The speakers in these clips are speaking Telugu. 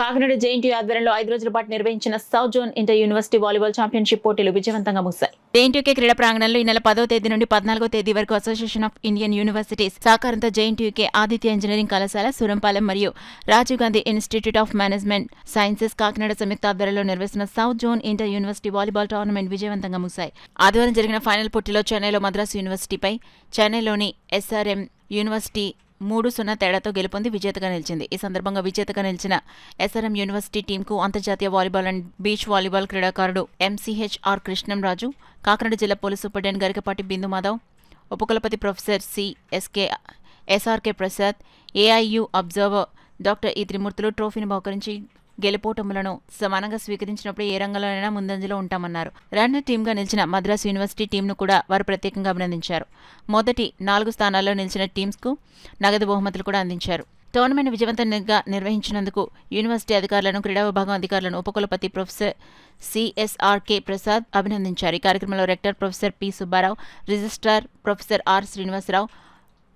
కాకినాడ జేఎన్టీయూ ఆధ్వర్యంలో 5 రోజుల పాటు నిర్వహించిన south zone inter university volleyball championship పోటీలు విజయవంతంగా ముగిశాయి. జేఎన్టీయూకే క్రీడా ప్రాంగణంలో ఈ నెల 10వ తేదీ నుండి 14వ తేదీ వరకు అసోసియేషన్ ఆఫ్ ఇండియన్ యూనివర్సిటీస్ సహకారంతో జేఎన్టీయూకే ఆదిత్య ఇంజనీరింగ్ కళాశాల, సూరంపాలెం మరియు Rajiv Gandhi institute of management sciences Kakinada సంయుక్త ఆధ్వర్యంలో నిర్వహిస్తున్న south zone inter university volleyball tournament విజయవంతంగా ముగిశాయి. ఆదివారం జరిగిన ఫైనల్ పోటీలో చెన్నైలో మద్రాసు యూనివర్సిటీపై చెన్నైలోని ఎస్ఆర్ఎం యూనివర్సిటీ 3-0 తేడాతో గెలుపొంది విజేతగా నిలిచింది. ఈ సందర్భంగా విజేతగా నిలిచిన ఎస్ఆర్ఎం యూనివర్సిటీ టీంకు అంతర్జాతీయ వాలీబాల్ అండ్ బీచ్ వాలీబాల్ క్రీడాకారుడు ఎంసీహెచ్ఆర్ కృష్ణంరాజు, కాకినాడ జిల్లా పోలీసు సూపరింటెండెంట్ గరికపాటి బిందు మాధవ్, ఉపకులపతి professor SRK Prasad, AIU observer doctor ఈ త్రిమూర్తులు ట్రోఫీని బహుకరించి గెలుపోటములను సమానంగా స్వీకరించినప్పుడు ఏ రంగంలోనైనా ముందంజలో ఉంటామన్నారు. రన్నర్ టీంగా నిలిచిన మద్రాసు యూనివర్సిటీ టీంను కూడా వారు ప్రత్యేకంగా అభినందించారు. మొదటి 4 స్థానాల్లో నిలిచిన టీమ్స్కు నగదు బహుమతులు కూడా అందించారు. టోర్నమెంట్ విజయవంతంగా నిర్వహించినందుకు యూనివర్సిటీ అధికారులను, క్రీడా విభాగం అధికారులను ఉపకులపతి ప్రొఫెసర్ సిఎస్ఆర్కే ప్రసాద్ అభినందించారు. ఈ కార్యక్రమంలో rector professor P Subbarao, registrar professor R Srinivasarao,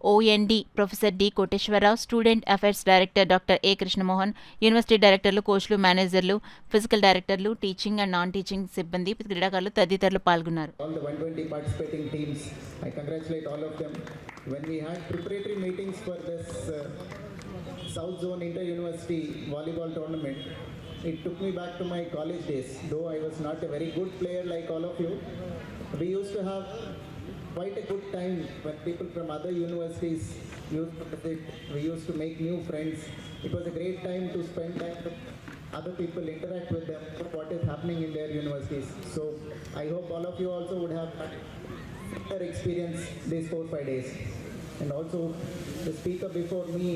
OND professor D Koteswararao, student affairs director doctor A Krishnamohan, university డైరెక్టర్లు, కోచ్లు, మేనేజర్లు, ఫిజికల్ డైరెక్టర్లు, టీచింగ్ అండ్ నాన్ టీచింగ్ సిబ్బంది, క్రీడాకారులు తదితరులు పాల్గొన్నారు. South Zone Inter-University Volleyball Tournament. It took me back to my college days. Though I was not a very good player like all of you, we used to have quite a good time when people from other universities used to visit. We used to make new friends. It was a great time to spend time with other people, interact with them, what is happening in their universities. So I hope all of you also would have better experience these 4-5 days. And also, the speaker before me,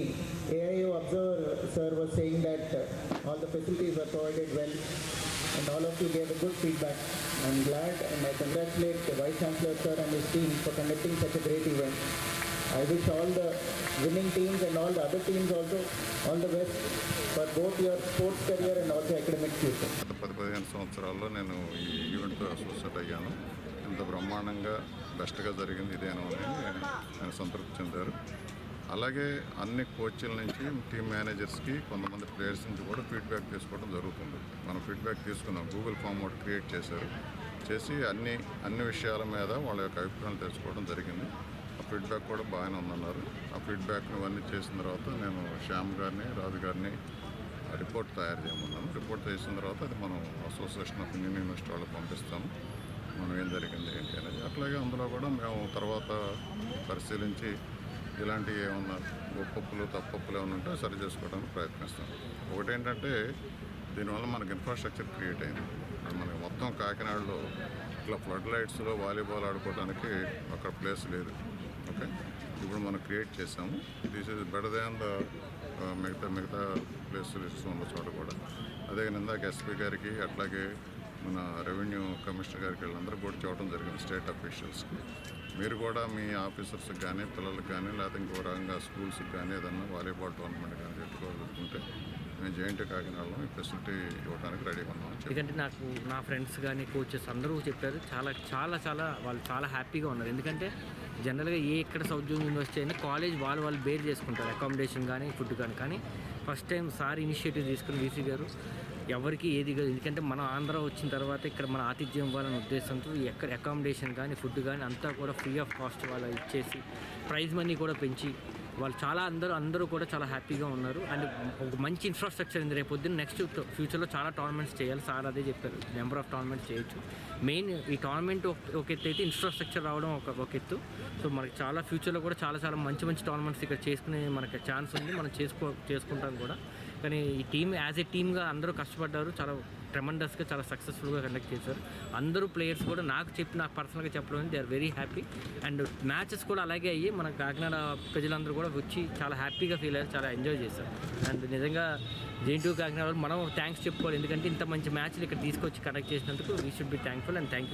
AIO Observer sir, was saying that all the facilities were provided well, and all of you gave a good feedback. I'm glad, and I congratulate the Vice Chancellor sir and his team for conducting such a great event. I wish all the winning teams and all the other teams also all the best for both your sports career and also academic future. 10-15 సంవత్సరాల్లో నేను ఈ ఈవెంట్తో అసోసియేట్ అయ్యాను. ఇంత బ్రహ్మాండంగా బెస్ట్గా జరిగింది ఇదేనో అని నేను సంతృప్తి చెందారు. అలాగే అన్ని కోచ్ల నుంచి టీమ్ మేనేజర్స్కి, కొంతమంది ప్లేయర్స్ నుంచి కూడా ఫీడ్బ్యాక్ తీసుకోవడం జరుగుతుంది. మనం ఫీడ్బ్యాక్ తీసుకున్నాం. గూగుల్ ఫామ్ ఒకటి క్రియేట్ చేసి అన్ని విషయాల మీద వాళ్ళ యొక్క అభిప్రాయాలు తెలుసుకోవడం జరిగింది. ఆ ఫీడ్బ్యాక్ కూడా బాగానే ఉందన్నారు. ఆ ఫీడ్బ్యాక్ని ఇవన్నీ చేసిన తర్వాత నేను శ్యామ్ గారిని, రాజు గారిని రిపోర్ట్ తయారు చేయమన్నాను. రిపోర్ట్ చేసిన తర్వాత అది మనం అసోసియేషన్ ఆఫ్ ఇండియన్ యూనివర్సిటీ వాళ్ళకి పంపిస్తాము. మనం ఏం జరిగింది ఏంటి అనేది. అట్లాగే అందులో కూడా మేము తర్వాత పరిశీలించి ఇలాంటివి ఏమన్నా గొప్పప్పులు తప్పప్పులు ఏమైనా ఉంటే సరి చేసుకోవడానికి ప్రయత్నిస్తాం. ఒకటేంటంటే దీనివల్ల మనకు ఇన్ఫ్రాస్ట్రక్చర్ క్రియేట్ అయింది. మనకి మొత్తం కాకినాడలో ఇట్లా ఫ్లడ్ లైట్స్లో వాలీబాల్ ఆడుకోవడానికి అక్కడ ప్లేస్ లేదు. ఓకే, ఇప్పుడు మనం క్రియేట్ చేసాము. This is better than the మిగతా ప్లేసెస్ ఉన్న చోట కూడా. అదే ఇందాక ఎస్పీ గారికి, అట్లాగే మన రెవెన్యూ కమిషనర్ గారికి వీళ్ళందరూ కూడా చూడటం జరిగింది, స్టేట్ అఫీషియల్స్కి. మీరు కూడా మీ ఆఫీసర్స్కి కానీ, పిల్లలకు కానీ, లేకపోతే ఇంకో రకంగా స్కూల్స్కి కానీ ఏదన్నా వాలీబాల్ టోర్నమెంట్ కానీ పెట్టుకోవాలనుకుంటే మేము జేఎన్టీ కాకినాడలో ఈ ఫెసిలిటీ ఇవ్వడానికి రెడీగా ఉన్నాం. ఎందుకంటే నాకు నా ఫ్రెండ్స్ కానీ, కోచెస్ అందరూ చెప్పారు వాళ్ళు చాలా హ్యాపీగా ఉన్నారు. ఎందుకంటే జనరల్గా ఎక్కడ సౌత్ జోన్ యూనివర్సిటీ అయినా కాలేజ్ వాళ్ళు బేర్ చేసుకుంటారు, అకామిడేషన్ కానీ, ఫుడ్ కానీ. ఫస్ట్ టైం సార్ ఇనిషియేటివ్ తీసుకుని వీసీ గారు ఎవరికి ఏది కాదు. ఎందుకంటే మనం ఆంధ్ర వచ్చిన తర్వాత ఇక్కడ మన ఆతిథ్యం ఇవ్వాలనే ఉద్దేశంతో ఎక్కడ అకామిడేషన్ కానీ, ఫుడ్ కానీ అంతా కూడా ఫ్రీ ఆఫ్ కాస్ట్ వాళ్ళు ఇచ్చేసి ప్రైజ్ మనీ కూడా పెంచి వాళ్ళు అందరూ కూడా చాలా హ్యాపీగా ఉన్నారు. అండ్ ఒక మంచి ఇన్ఫ్రాస్ట్రక్చర్ ఉంది. రేపు పొద్దున్న నెక్స్ట్ ఫ్యూచర్లో చాలా టోర్నమెంట్స్ చేయాలి. సార్ అదే చెప్పారు, నెంబర్ ఆఫ్ టోర్నమెంట్స్ చేయొచ్చు. మెయిన్ ఈ టోర్నమెంట్ ఒక ఎత్తు అయితే ఇన్ఫ్రాస్ట్రక్చర్ రావడం ఒక ఎత్తు. సో మనకి చాలా ఫ్యూచర్లో కూడా చాలా మంచి టోర్నమెంట్స్ ఇక్కడ చేసుకునే మనకి ఛాన్స్ ఉంది. మనం చేసుకుంటాం కూడా. కానీ ఈ టీమ్ యాజ్ ఏ టీమ్గా అందరూ కష్టపడ్డారు. చాలా ట్రెమండస్గా, చాలా సక్సెస్ఫుల్గా కండక్ట్ చేశారు. అందరూ ప్లేయర్స్ కూడా నాకు పర్సనల్గా చెప్పడం they are very happy. And matches కూడా అలాగే అయ్యి మన కాకినాడ ప్రజలందరూ కూడా వచ్చి చాలా హ్యాపీగా ఫీల్ అయ్యారు, చాలా ఎంజాయ్ చేశారు. అండ్ నిజంగా జేఎన్టీయూ కాకినాడ మనం థ్యాంక్స్ చెప్పుకోవాలి. ఎందుకంటే ఇంత మంచి మ్యాచ్లు ఇక్కడ తీసుకొచ్చి కండక్ట్ చేసినందుకు we should be thankful. And thank you.